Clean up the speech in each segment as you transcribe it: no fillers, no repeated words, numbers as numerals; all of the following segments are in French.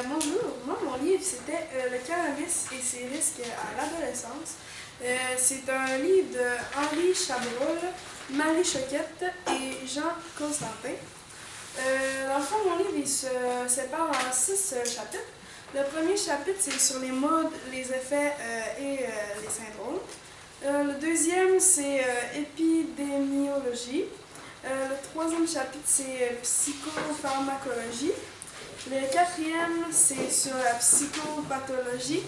Bonjour, moi mon livre c'était Le cannabis et ses risques à l'adolescence. C'est un livre de Henri Chabrol, Marie Choquette et Jean Constantin. Dans le fond, mon livre il se sépare en 6 chapitres. Le premier chapitre c'est sur les modes, les effets et les syndromes. Le deuxième c'est épidémiologie. Le troisième chapitre c'est psychopharmacologie. Le quatrième, c'est sur la psychopathologie.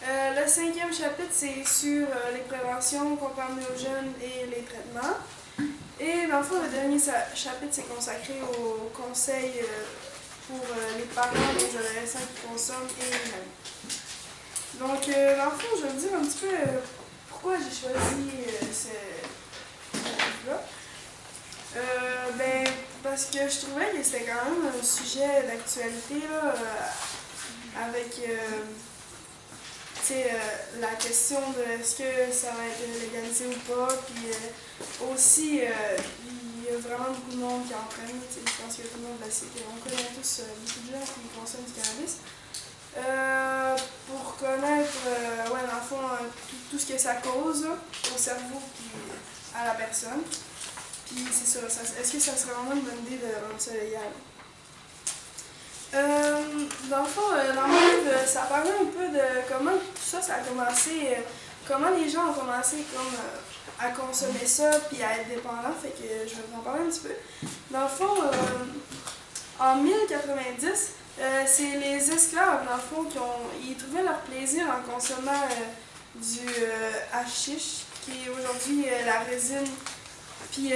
Le cinquième chapitre, c'est sur les préventions qu'on permet aux jeunes et les traitements. Et dans le fond, le dernier chapitre, c'est consacré aux conseils pour les parents des adolescents qui consomment et les jeunes. Donc, dans le fond, je vais vous dire un petit peu pourquoi j'ai choisi ce livre-là. Parce que je trouvais que c'était quand même un sujet d'actualité, là, avec la question de est-ce que ça va être légalisé ou pas, puis aussi, il y a vraiment beaucoup de monde qui en prennent, je pense que tout le monde le sait, on connaît tous beaucoup de gens qui consomment du cannabis. Pour connaître, dans le fond, tout ce que ça cause là, au cerveau et à la personne. Puis c'est ça, est-ce que ça serait vraiment une bonne idée de rendre ça légal? Dans le fond, dans mon livre, ça parlait un peu de comment tout ça, ça a commencé, comment les gens ont commencé à consommer ça puis à être dépendants, fait que je vais vous en parler un petit peu. Dans le fond, en 1090, c'est les esclaves, dans le fond, ils trouvaient leur plaisir en consommant du hashish, qui est aujourd'hui la résine. Puis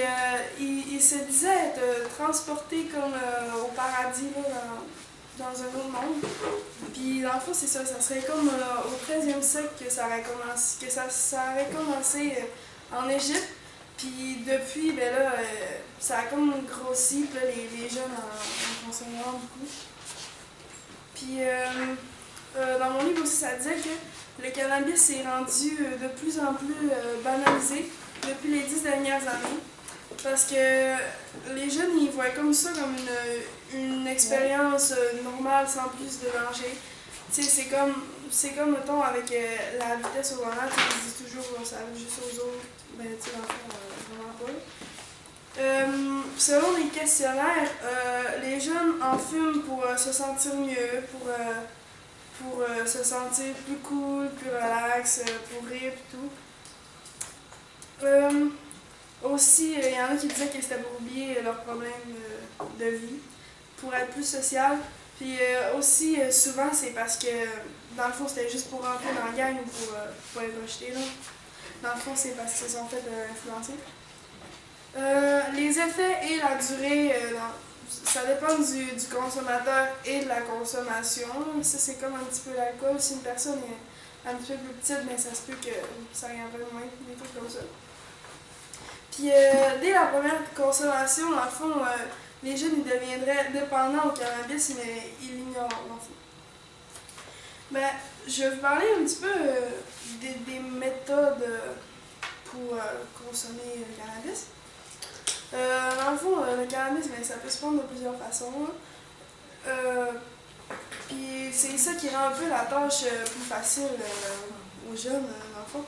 il se disait être transporté comme au paradis, là, dans un autre monde. Puis dans le fond, c'est ça, ça serait comme au 13e siècle que ça aurait commencé en Égypte. Puis depuis, ben là, ça a comme grossi, puis là, les jeunes en consomment beaucoup. Puis dans mon livre aussi, ça disait que le cannabis s'est rendu de plus en plus banalisé depuis les 10 dernières années. Parce que les jeunes, ils voient comme ça comme une expérience normale sans plus de danger. Tu sais, c'est comme, mettons, avec la vitesse au volant, ils disent toujours ça arrive juste aux autres. Ben, tu sais, dans le fond, vraiment pas. Selon les questionnaires, les jeunes en fument pour se sentir mieux, pour se sentir plus cool, plus relax, pour rire et tout. Aussi, il y en a qui disaient que c'était pour oublier leurs problèmes de vie, pour être plus social. Puis aussi, souvent, c'est parce que, dans le fond, c'était juste pour rentrer dans la gang ou pour être rejeté. Là. Dans le fond, c'est parce qu'ils se sont fait influencer. Les effets et la durée, ça dépend du consommateur et de la consommation. Ça, c'est comme un petit peu l'alcool. Si une personne est un petit peu plus petite, mais ça se peut que ça aille un peu moins, des trucs comme ça. Puis dès la première consommation, dans le fond, les jeunes ils deviendraient dépendants au cannabis, mais ils l'ignorent, dans le fond. Ben, je vais vous parler un petit peu des méthodes pour consommer le cannabis. Dans le fond, le cannabis, ben, ça peut se prendre de plusieurs façons. Puis c'est ça qui rend un peu la tâche plus facile aux jeunes, dans le fond.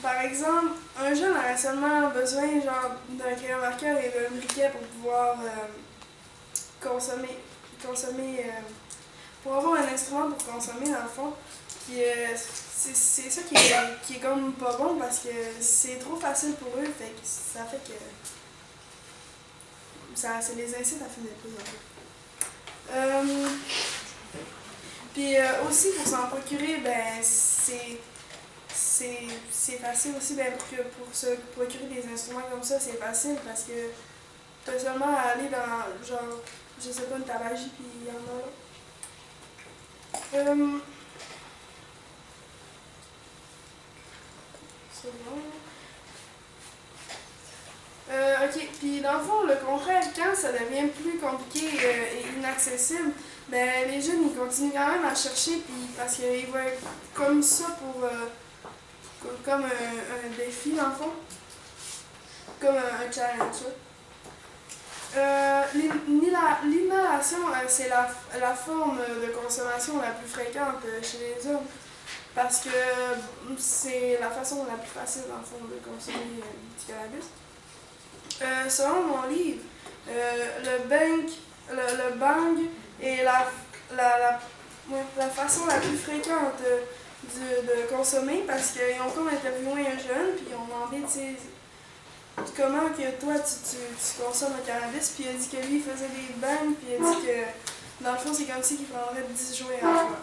Par exemple, un jeune aurait seulement besoin d'un crayon marqueur et d'un briquet pour pouvoir consommer, pour avoir un instrument pour consommer dans le fond. Puis c'est ça qui est comme pas bon parce que c'est trop facile pour eux, fait que ça fait que ça les incite à fumer plus en fait. Puis aussi pour s'en procurer, ben c'est facile aussi, ben, pour se procurer des instruments comme ça, c'est facile parce que t'as seulement à aller dans, genre, je sais pas, une tabagie, puis il y en a là. C'est bon. Ok, puis dans le fond, le contraire, quand ça devient plus compliqué et inaccessible, ben les jeunes, ils continuent quand même à chercher, puis parce qu'ils voient comme ça comme un défi, dans le fond. Comme un challenge. L'inhalation, c'est la forme de consommation la plus fréquente chez les hommes. Parce que c'est la façon la plus facile, dans le fond, de consommer du cannabis. Selon mon livre, le bang est la façon la plus fréquente de consommer parce qu'ils ont comme interviewé un jeune, puis ils ont demandé, tu sais, comment que toi tu consommes le cannabis, puis il a dit que lui il faisait des bangs, puis il a dit que dans le fond c'est comme si il prendrait 10 joints à la fois.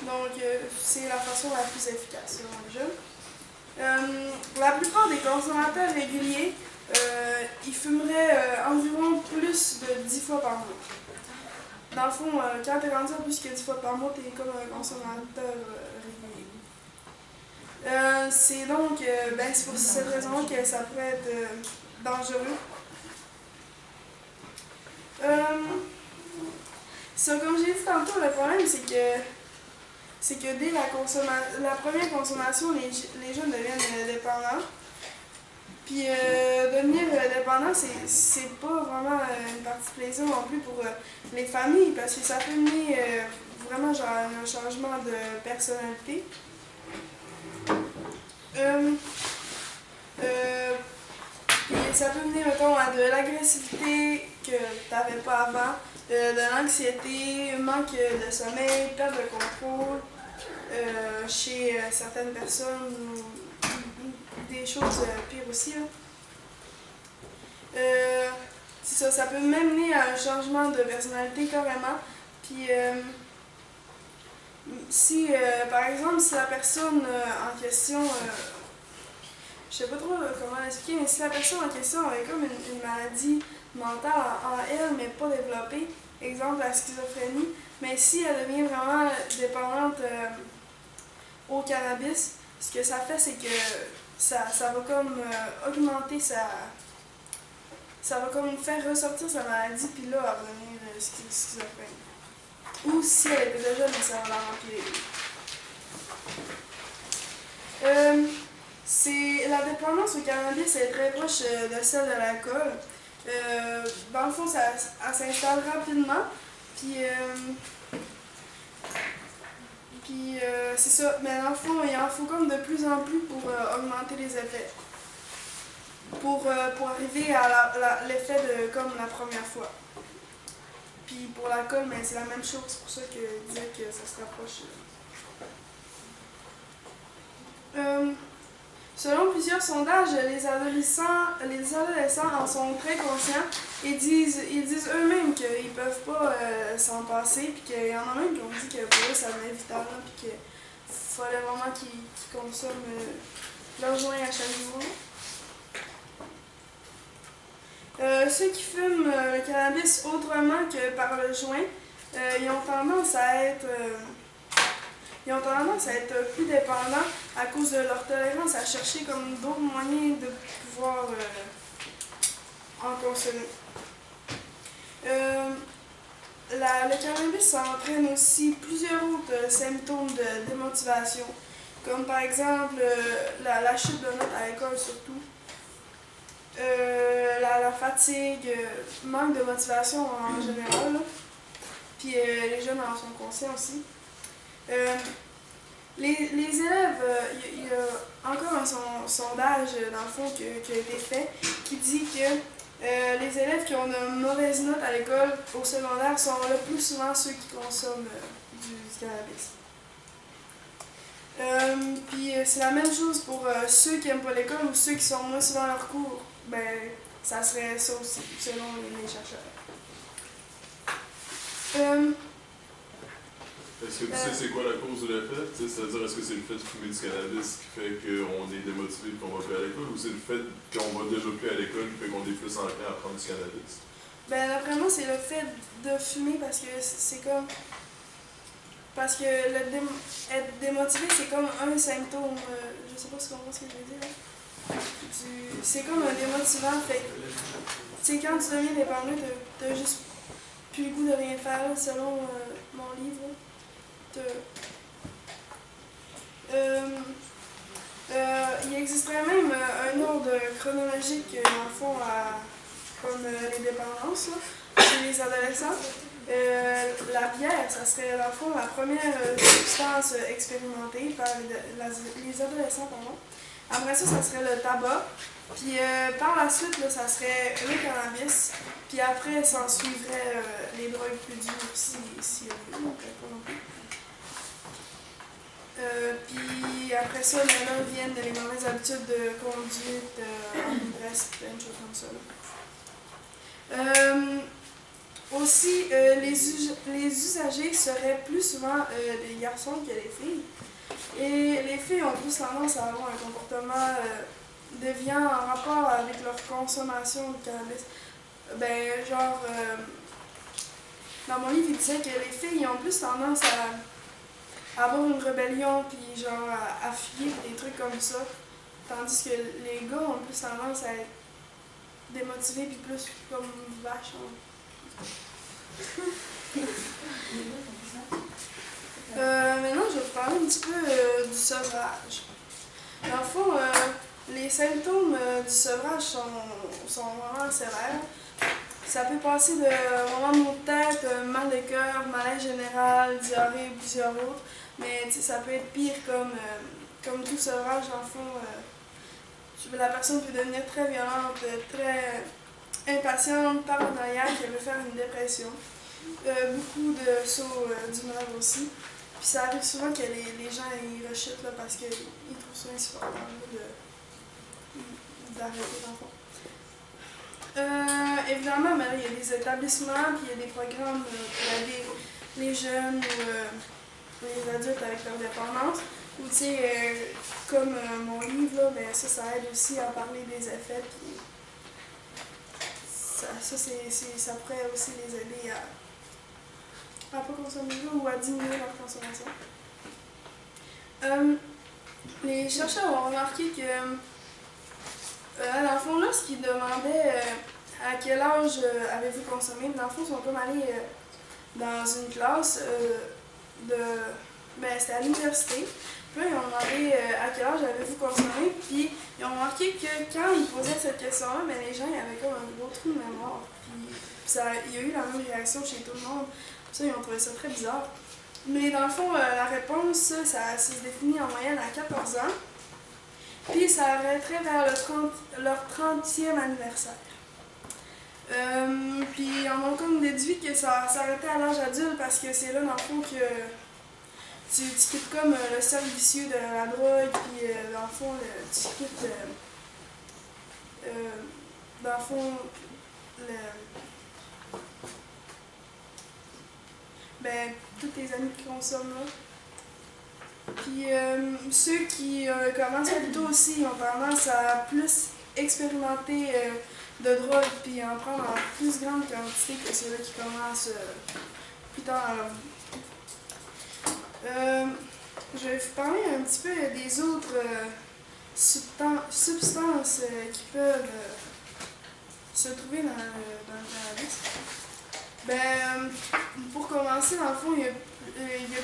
Donc c'est la façon la plus efficace selon le jeune. La plupart des consommateurs réguliers, ils fumeraient environ plus de 10 fois par mois. Dans le fond, quand tu es rendu à plus que 10 fois par mois, tu es comme un consommateur régulier. C'est donc, c'est pour cette raison que ça peut être dangereux. Comme j'ai dit tantôt, le problème c'est que dès la première consommation, les jeunes deviennent dépendants. Puis devenir dépendant, c'est pas vraiment une partie de plaisir non plus pour les familles, parce que ça peut mener vraiment genre un changement de personnalité. Puis ça peut mener, mettons, à de l'agressivité que t'avais pas avant, de l'anxiété, manque de sommeil, perte de contrôle chez certaines personnes ou des choses pires aussi. C'est ça peut même mener à un changement de personnalité carrément. Puis si, par exemple, si la personne en question, je sais pas trop comment l'expliquer, mais si la personne en question avait comme une maladie mentale en elle, mais pas développée, exemple la schizophrénie, mais si elle devient vraiment dépendante au cannabis, ce que ça fait, c'est que ça va comme augmenter ça va comme faire ressortir sa maladie, puis là, elle va devenir schizophrène. Ou si elle était déjà, mais ça va la remplir. La dépendance au cannabis est très proche de celle de l'alcool. Dans le fond, elle s'installe rapidement, puis c'est ça. Mais dans le fond, il en faut comme de plus en plus pour augmenter les effets. Pour arriver à l'effet de comme la première fois. Puis pour l'alcool, mais c'est la même chose, c'est pour ça que je disais que ça se rapproche. Selon plusieurs sondages, les adolescents en sont très conscients et disent eux-mêmes qu'ils ne peuvent pas s'en passer, puis qu'il y en a même qui ont dit que pour eux ça devenait vital, puis qu'il fallait vraiment qu'ils consomment leur joint à chaque jour. Ceux qui fument le cannabis autrement que par le joint, ils ont tendance à être plus dépendants à cause de leur tolérance à chercher comme d'autres moyens de pouvoir en consommer. Le cannabis entraîne aussi plusieurs autres symptômes de démotivation, comme par exemple la chute de notes à l'école surtout. La fatigue, manque de motivation en général, là. Puis les jeunes en sont conscients aussi. Les élèves, il y a encore un sondage dans le fond qui a été fait qui dit que les élèves qui ont de mauvaises notes à l'école au secondaire sont le plus souvent ceux qui consomment du cannabis. Puis c'est la même chose pour ceux qui n'aiment pas l'école ou ceux qui sont moins souvent à leur cours. Ben, ça serait ça aussi, selon les chercheurs. Est-ce que tu sais c'est quoi la cause de l'effet? C'est-à-dire, est-ce que c'est le fait de fumer du cannabis qui fait qu'on est démotivé et qu'on va plus à l'école, ou c'est le fait qu'on va déjà plus à l'école et fait qu'on est plus enclin à prendre du cannabis? Ben, d'après moi, c'est le fait de fumer parce que c'est comme. Parce que être démotivé, c'est comme un symptôme. Je sais pas si tu comprends ce que je veux dire. C'est comme un démotivant. Fait tu sais, quand tu deviens dépendant, t'as juste plus le goût de rien faire, selon mon livre. Il existerait même un ordre chronologique, dans le fond, comme les dépendances là, chez les adolescents. La bière, ça serait dans le fond la première substance expérimentée par les adolescents. Pardon. Après ça, ça serait le tabac. Puis par la suite, là, ça serait le cannabis. Puis après, s'en suivrait les drogues plus dures si y a lieu, pas non plus. Puis après ça, maintenant viennent les mauvaises habitudes de conduite, en ivresse, plein de choses comme ça. Aussi, les usagers seraient plus souvent des garçons que les filles. Et les filles ont plus tendance à avoir un comportement déviant en rapport avec leur consommation de cannabis. Ben, genre, dans mon livre, il disait que les filles ont plus tendance à avoir une rébellion, puis genre à fuir des trucs comme ça. Tandis que les gars ont plus tendance à être démotivés, puis plus comme vaches. Maintenant, je vais vous parler un petit peu du sevrage. Dans le fond, les symptômes du sevrage sont vraiment sévères. Ça peut passer de vraiment maux de tête, mal de cœur, malaise général, diarrhée et plusieurs autres. Mais ça peut être pire comme tout sevrage. Dans le fond, la personne peut devenir très violente, très impatiente, paranoïaque, elle veut faire une dépression. Beaucoup de sauts d'humeur aussi. Puis ça arrive souvent que les gens ils rechutent là, parce qu'ils trouvent ça insupportable d'arrêter dans le fond. Évidemment, ben, il y a des établissements, puis il y a des programmes pour aider les jeunes ou les adultes avec leur dépendance. Ou tu sais, comme mon livre, là, ben, ça aide aussi à parler des effets. Puis ça pourrait aussi les aider à pas consommer ou à diminuer leur consommation. Les chercheurs ont remarqué que, dans le fond, lorsqu'ils demandaient à quel âge avez-vous consommé, dans le fond, ils sont comme allés dans une classe c'était à l'université. Puis là, ils ont demandé à quel âge avez-vous consommé, puis ils ont remarqué que quand ils posaient cette question-là, ben, les gens ils avaient comme un gros trou de mémoire. Puis il y a eu la même réaction chez tout le monde. Ça, ils ont trouvé ça très bizarre. Mais dans le fond, la réponse, ça se définit en moyenne à 14 ans. Puis ça arrêterait vers leur 30e anniversaire. Puis on a comme déduit que ça s'arrêtait à l'âge adulte parce que c'est là, dans le fond, que tu quittes comme le cercle vicieux de la drogue, puis dans le fond, tu quittes, dans le fond, tous tes amis qui consomment là. Puis ceux qui commencent plus tôt aussi ont tendance à plus expérimenter de drogue puis en prendre en plus grande quantité que ceux-là qui commencent plus tard dans leur vie. Je vais vous parler un petit peu des autres substances qui peuvent se trouver dans le cannabis. Ben, pour commencer, dans le fond, il y a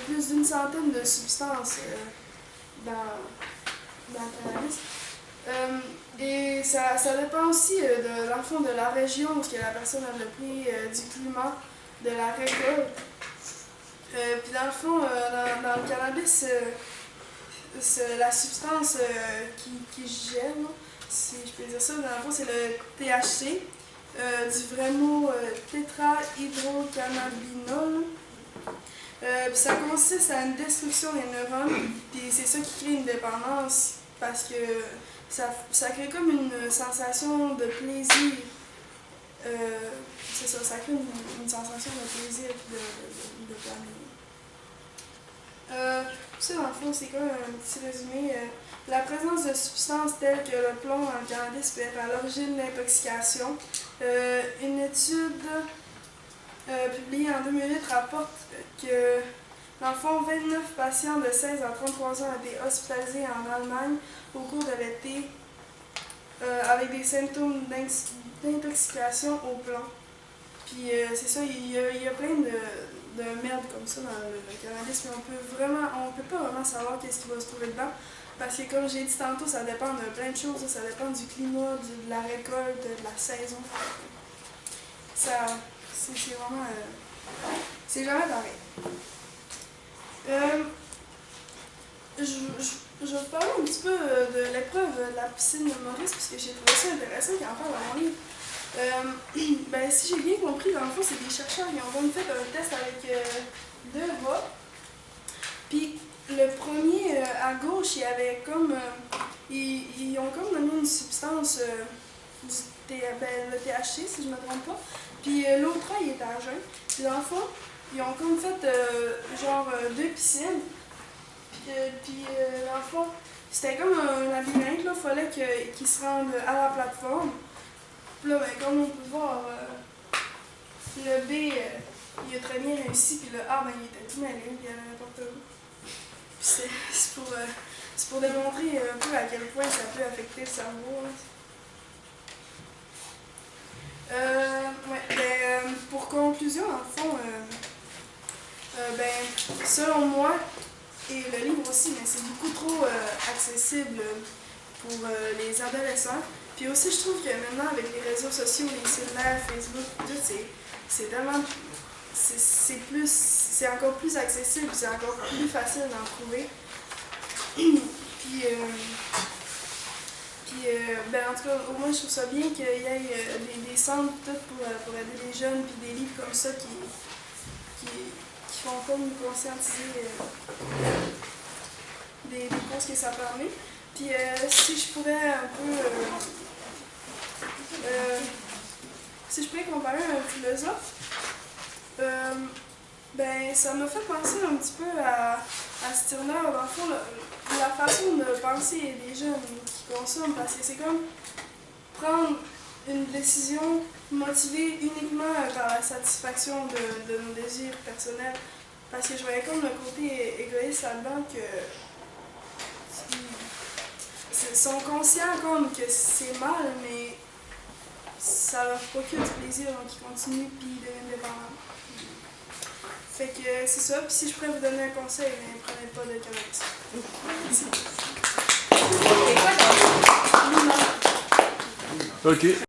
plus d'une centaine de substances dans le cannabis. Et ça dépend aussi dans le fond, de la région où la personne a le pris, du climat, de la récolte. Puis dans le fond, dans le cannabis, la substance qui gêne, si je peux dire ça, dans le fond, c'est le THC. Du vrai mot tétrahydrocannabinol. Puis ça consiste à une destruction des neurones, puis c'est ça qui crée une dépendance parce que ça crée comme une sensation de plaisir. C'est ça, ça crée une sensation de plaisir et de plaisir. Ça, dans le fond, c'est comme un petit résumé. La présence de substances telles que le plomb dans le cannabis peut être à l'origine de l'intoxication. Une étude publiée en 2008 rapporte que, dans le fond, 29 patients de 16 à 33 ans ont été hospitalisés en Allemagne au cours de l'été avec des symptômes d'intoxication au plomb. Puis c'est ça, il y a plein de merde comme ça dans le cannabis, mais on peut pas vraiment savoir qu'est-ce qui va se trouver dedans. Parce que comme j'ai dit tantôt, ça dépend de plein de choses. Ça dépend du climat, de la récolte, de la saison. ça, c'est vraiment, c'est jamais pareil. Je vais te parler un petit peu de l'épreuve de la piscine de Maurice, puisque j'ai trouvé ça intéressant qu'il en parle dans mon livre. Ben, si j'ai bien compris, dans le fond, c'est des chercheurs qui ont comme fait un test avec 2 rats. Puis le premier, à gauche, il y avait comme. Ils ont comme donné une substance, le THC, si je ne me trompe pas. Puis l'autre rat, il était à jeun. Puis dans le fond, ils ont comme fait genre 2 piscines. Puis dans le fond, c'était comme un labyrinthe, là. Il fallait qu'ils se rendent à la plateforme. Puis là, ben, comme on peut voir, le B, il a très bien réussi. Puis le A, ben, il était tout mêlé. Puis il y avait n'importe où. Puis c'est pour démontrer un peu à quel point ça peut affecter le cerveau. Pour conclusion, en fond, selon moi, et le livre aussi, mais c'est beaucoup trop accessible pour les adolescents. Puis aussi, je trouve que maintenant, avec les réseaux sociaux, les cellulaires, Facebook, tout, c'est tellement. C'est encore plus accessible, c'est encore plus facile d'en trouver. En tout cas, au moins, je trouve ça bien qu'il y ait des centres pour aider les jeunes, puis des livres comme ça qui font comme nous conscientiser des causes que ça permet. Puis si je pourrais un peu. Si je pourrais comparer à un philosophe, ça m'a fait penser un petit peu à Stirner, dans le fond, la façon de penser des jeunes qui consomment, parce que c'est comme prendre une décision motivée uniquement par la satisfaction de nos désirs personnels. Parce que je voyais comme le côté égoïste là-dedans que ils sont conscients comme que c'est mal, mais ça leur procure du plaisir, donc ils continuent puis ils deviennent dépendants. Fait que c'est ça, puis si je pourrais vous donner un conseil, ne prenez pas de cannabis. Merci. Ok.